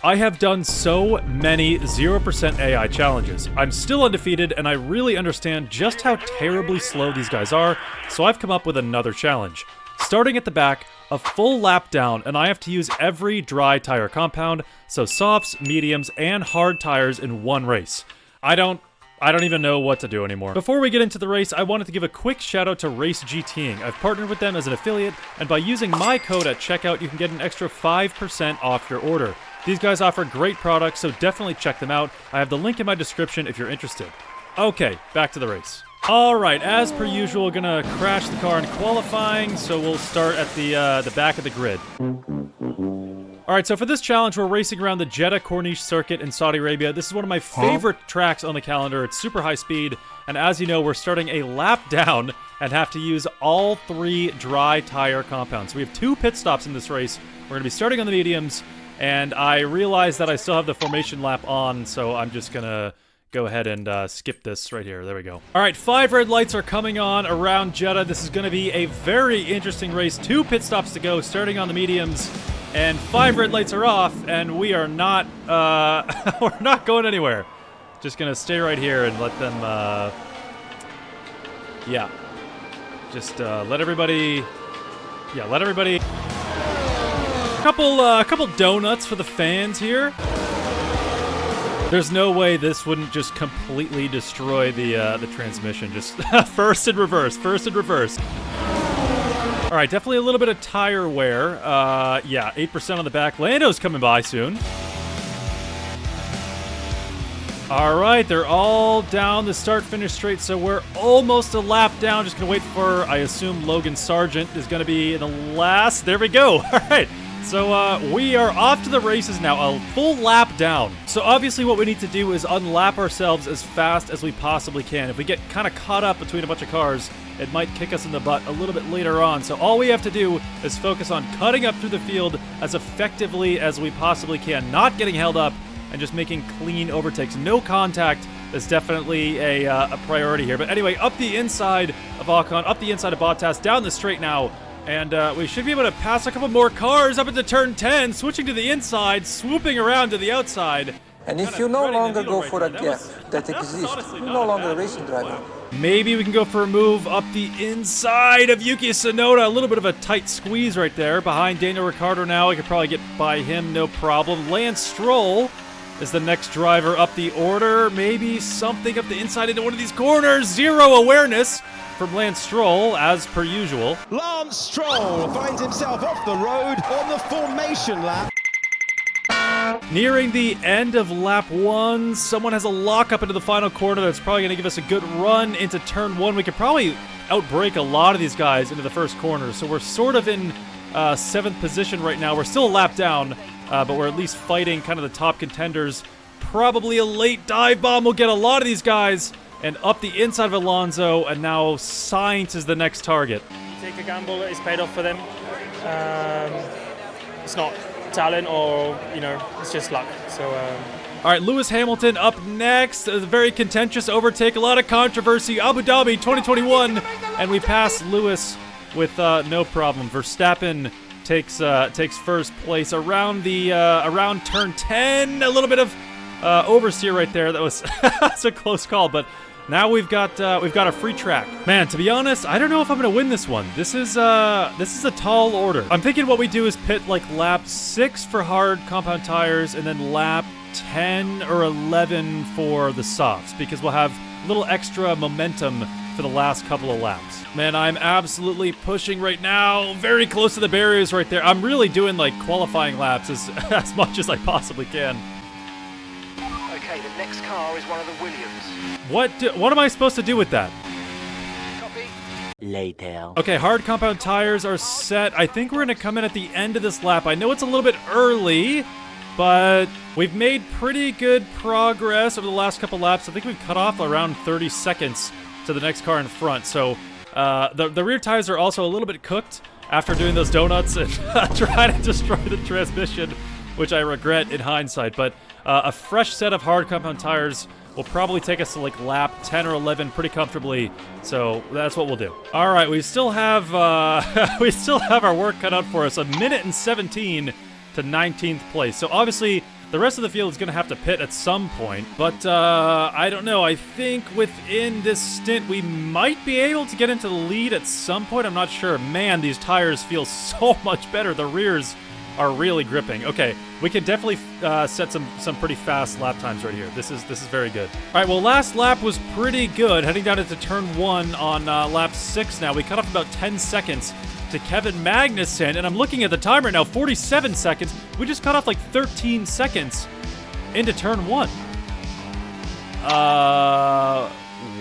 I have done so many 0% AI challenges. I'm still undefeated, and I really understand just how terribly slow these guys are, so I've come up with another challenge. Starting at the back, a full lap down, and I have to use every dry tire compound, so softs, mediums, and hard tires in one race. I don't even know what to do anymore. Before we get into the race, I wanted to give a quick shout out to Race GTing. I've partnered with them as an affiliate, and by using my code at checkout, you can get an extra 5% off your order. These guys offer great products, so definitely check them out. I have the link in my description if you're interested. Okay, back to the race. Alright, as per usual, gonna crash the car in qualifying, so we'll start at the back of the grid. Alright, so for this challenge, we're racing around the Jeddah Corniche circuit in Saudi Arabia. This is one of my favorite tracks on the calendar. It's super high speed, and as you know, we're starting a lap down and have to use all 3 dry tire compounds. So we have 2 pit stops in this race. We're gonna be starting on the mediums, and I realize that I still have the formation lap on, so I'm just gonna go ahead and skip this right here. There we go. All right, 5 red lights are coming on around Jeddah. This is gonna be a very interesting race. 2 pit stops to go, starting on the mediums, and 5 red lights are off, and we are not, we're not going anywhere. Just gonna stay right here and let them, yeah. Just let everybody. Couple donuts for the fans here. There's no way this wouldn't just completely destroy the transmission. Just first and reverse. All right, definitely a little bit of tire wear. Yeah, 8% on the back. Lando's coming by soon. All right, they're all down the start-finish straight, so we're almost a lap down. Just gonna wait for, I assume, Logan Sargent is gonna be in the last. There we go. All right. So, we are off to the races now, a full lap down. So obviously what we need to do is unlap ourselves as fast as we possibly can. If we get kind of caught up between a bunch of cars, it might kick us in the butt a little bit later on. So all we have to do is focus on cutting up through the field as effectively as we possibly can, not getting held up, and just making clean overtakes. No contact is definitely a priority here. But anyway, up the inside of Ocon, up the inside of Bottas, down the straight now. And we should be able to pass a couple more cars up into turn 10, switching to the inside, swooping around to the outside. And if you no longer go for a gap that exists, you're no longer a racing driver. Maybe we can go for a move up the inside of Yuki Tsunoda. A little bit of a tight squeeze right there. Behind Daniel Ricciardo now. I could probably get by him, no problem. Lance Stroll is the next driver up the order. Maybe something up the inside into one of these corners. Zero awareness from Lance Stroll, as per usual. Lance Stroll finds himself off the road on the formation lap. Nearing the end of lap 1, someone has a lockup into the final corner that's probably going to give us a good run into turn 1. We could probably outbrake a lot of these guys into the first corner, so we're sort of in 7th position right now. We're still a lap down, but we're at least fighting kind of the top contenders. Probably a late dive bomb will get a lot of these guys. And up the inside of Alonso, and now Sainz is the next target. Take a gamble, it's paid off for them. It's not talent or, it's just luck. So. All right, Lewis Hamilton up next. A very contentious overtake, a lot of controversy. Abu Dhabi 2021, and we pass Lewis with no problem. Verstappen takes first place around the around turn 10. A little bit of oversteer right there. That was that's a close call, but. Now we've got a free track. Man, to be honest, I don't know if I'm gonna win this one. This is a tall order. I'm thinking what we do is pit like lap 6 for hard compound tires and then lap 10 or 11 for the softs, because we'll have a little extra momentum for the last couple of laps. Man, I'm absolutely pushing right now. Very close to the barriers right there. I'm really doing like qualifying laps as much as I possibly can. Okay, the next car is one of the Williams. What am I supposed to do with that? Copy. Later. Okay, hard compound tires are set. I think we're going to come in at the end of this lap. I know it's a little bit early, but we've made pretty good progress over the last couple laps. I think we've cut off around 30 seconds to the next car in front. So the rear tires are also a little bit cooked after doing those donuts and trying to destroy the transmission, which I regret in hindsight. But a fresh set of hard compound tires will probably take us to like lap 10 or 11 pretty comfortably, so that's what we'll do. All right, we still have our work cut out for us. 1 minute and 17 to 19th place. So obviously The rest of the field is going to have to pit at some point, but I don't know. I think within this stint, we might be able to get into the lead at some point. I'm not sure. Man, these tires feel so much better. The rears are really gripping. Okay, we can definitely set some pretty fast lap times right here. This is very good. All right, well, last lap was pretty good. Heading down into turn 1 on lap 6 now. We cut off about 10 seconds to Kevin Magnussen, and I'm looking at the timer now, 47 seconds. We just cut off like 13 seconds into turn 1.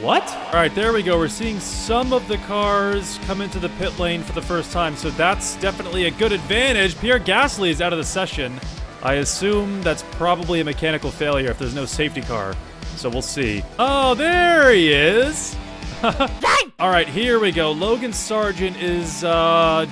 What? All right, there we go. We're seeing some of the cars come into the pit lane for the first time, so that's definitely a good advantage. Pierre Gasly is out of the session. I assume that's probably a mechanical failure if there's no safety car, so we'll see. Oh, there he is. All right, here we go. Logan Sargent is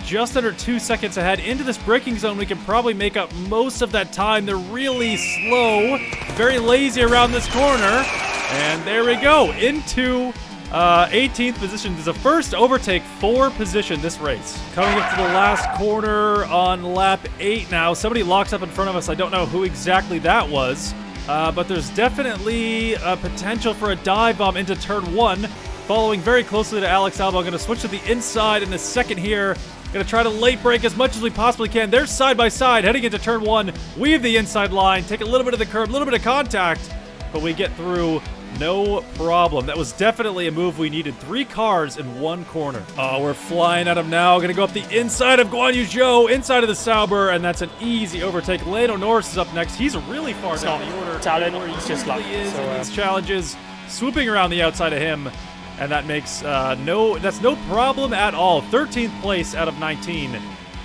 just under 2 seconds ahead. Into this braking zone, we can probably make up most of that time. They're really slow, very lazy around this corner. And there we go, into 18th position. This is the first overtake for position this race. Coming up to the last corner on lap 8 now. Somebody locks up in front of us. I don't know who exactly that was, but there's definitely a potential for a dive bomb into turn 1. Following very closely to Alex Albon. Going to switch to the inside in a second here. Going to try to late brake as much as we possibly can. They're side by side heading into turn 1. Weave the inside line. Take a little bit of the curb, a little bit of contact. But we get through no problem. That was definitely a move we needed. 3 cars in 1 corner. Oh, we're flying at him now. Going to go up the inside of Guan Yu Zhou, inside of the Sauber, and that's an easy overtake. Lando Norris is up next. He's really far down the order. Talent, it's just luck. He is in these challenges, swooping around the outside of him. And that makes that's no problem at all. 13th place out of 19.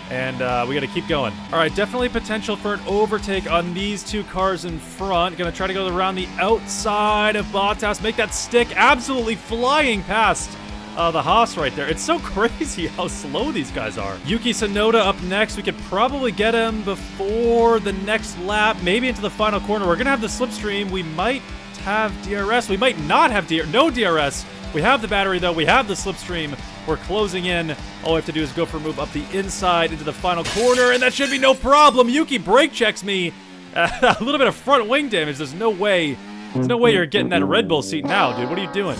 And we got to keep going. All right, definitely potential for an overtake on these 2 cars in front. Gonna try to go around the outside of Bottas. Make that stick. Absolutely flying past the Haas right there. It's so crazy how slow these guys are. Yuki Tsunoda up next. We could probably get him before the next lap. Maybe into the final corner. We're gonna have the slipstream. We might have DRS. We might not have no DRS. We have the battery, though. We have the slipstream. We're closing in. All we have to do is go for a move up the inside into the final corner, and that should be no problem. Yuki brake checks me. A little bit of front wing damage. There's no way you're getting that Red Bull seat now, dude. What are you doing?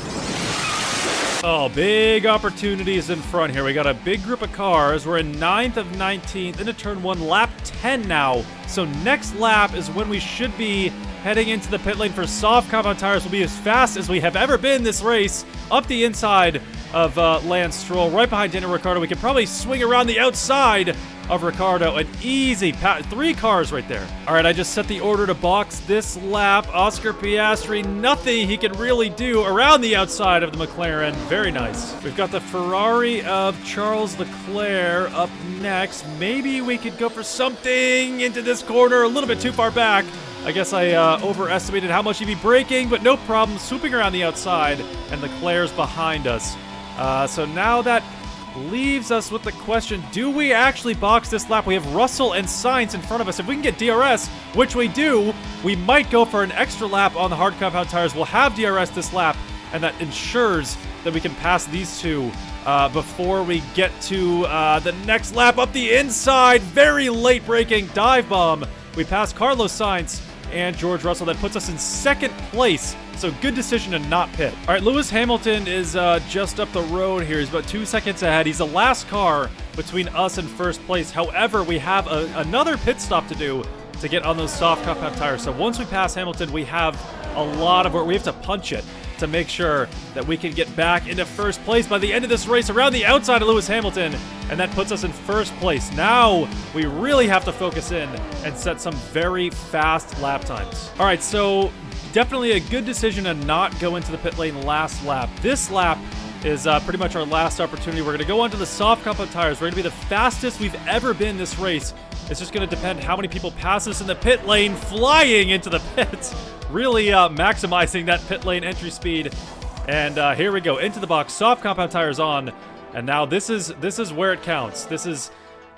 Oh, big opportunities in front here. We got a big group of cars. We're in 9th of 19th into turn 1, lap 10 now. So next lap is when we should be heading into the pit lane for soft compound tires. We'll be as fast as we have ever been this race. Up the inside of Lance Stroll, right behind Daniel Ricciardo. We could probably swing around the outside of Ricciardo. An easy 3 cars right there. All right, I just set the order to box this lap. Oscar Piastri, nothing he can really do around the outside of the McLaren. Very nice. We've got the Ferrari of Charles Leclerc up next. Maybe we could go for something into this corner, a little bit too far back. I guess I overestimated how much he'd be braking, but no problem. Swooping around the outside, and Leclerc's behind us. So now that leaves us with the question, do we actually box this lap? We have Russell and Sainz in front of us. If we can get DRS, which we do, we might go for an extra lap on the hard compound tires. We'll have DRS this lap, and that ensures that we can pass these 2 before we get to the next lap. Up the inside, very late braking, dive bomb. We pass Carlos Sainz and George Russell. That puts us in 2nd place. So good decision to not pit. All right, Lewis Hamilton is just up the road here. He's about 2 seconds ahead. He's the last car between us and 1st place. However, we have another pit stop to do to get on those soft compound tires. So once we pass Hamilton, we have a lot of work. We have to punch it to make sure that we can get back into 1st place by the end of this race around the outside of Lewis Hamilton, and that puts us in 1st place. Now we really have to focus in and set some very fast lap times. All right, so definitely a good decision to not go into the pit lane last lap. This lap is pretty much our last opportunity. We're going to go onto the soft compound tires. We're going to be the fastest we've ever been this race. It's just going to depend how many people pass us in the pit lane, flying into the pits. Really maximizing that pit lane entry speed. And here we go, into the box, soft compound tires on. And now this is where it counts. This is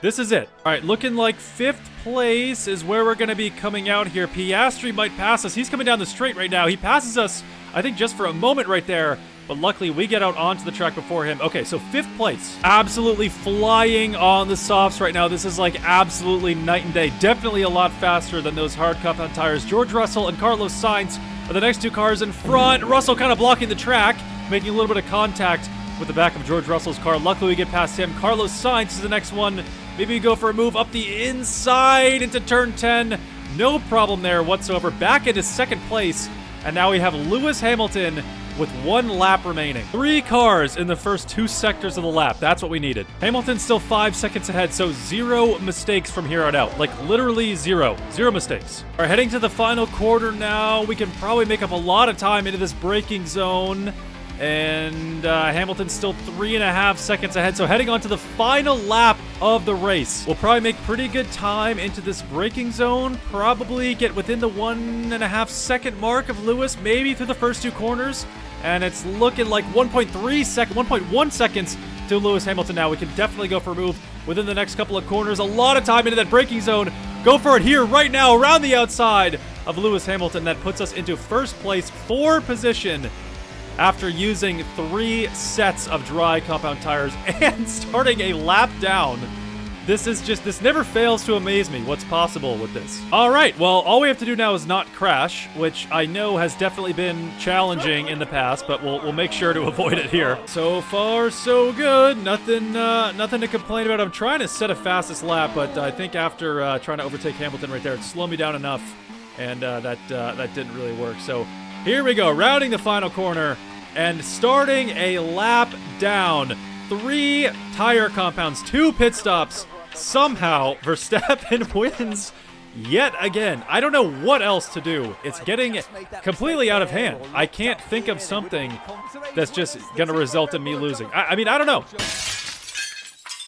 This is it. All right, looking like 5th place is where we're going to be coming out here. Piastri might pass us. He's coming down the straight right now. He passes us, I think, just for a moment right there. But luckily, we get out onto the track before him. Okay, so 5th place. Absolutely flying on the softs right now. This is like absolutely night and day. Definitely a lot faster than those hard compound tires. George Russell and Carlos Sainz are the next 2 cars in front. Russell kind of blocking the track, making a little bit of contact with the back of George Russell's car. Luckily, we get past him. Carlos Sainz is the next one. Maybe we go for a move up the inside into turn 10. No problem there whatsoever. Back into 2nd place. And now we have Lewis Hamilton with 1 lap remaining. 3 cars in the first 2 sectors of the lap. That's what we needed. Hamilton's still 5 seconds ahead, so 0 mistakes from here on out. Like, literally 0. 0 mistakes. All right, heading to the final quarter now. We can probably make up a lot of time into this braking zone. And Hamilton's still 3.5 seconds ahead. So heading on to the final lap of the race. We'll probably make pretty good time into this braking zone. Probably get within the 1.5 second mark of Lewis, maybe through the first 2 corners. And it's looking like 1.1 seconds to Lewis Hamilton now. We can definitely go for a move within the next couple of corners. A lot of time into that braking zone. Go for it here right now around the outside of Lewis Hamilton. That puts us into 1st place, 4 position, after using 3 sets of dry compound tires and starting a lap down. This never fails to amaze me what's possible with this. All right, well, all we have to do now is not crash, which I know has definitely been challenging in the past, but we'll make sure to avoid it here. So far, so good. Nothing to complain about. I'm trying to set a fastest lap, but I think after trying to overtake Hamilton right there, it slowed me down enough, and that didn't really work. So here we go, rounding the final corner and starting a lap down. 3 tire compounds, 2 pit stops. Somehow, Verstappen wins yet again. I don't know what else to do. It's getting completely out of hand. I can't think of something that's just going to result in me losing. I mean, I don't know.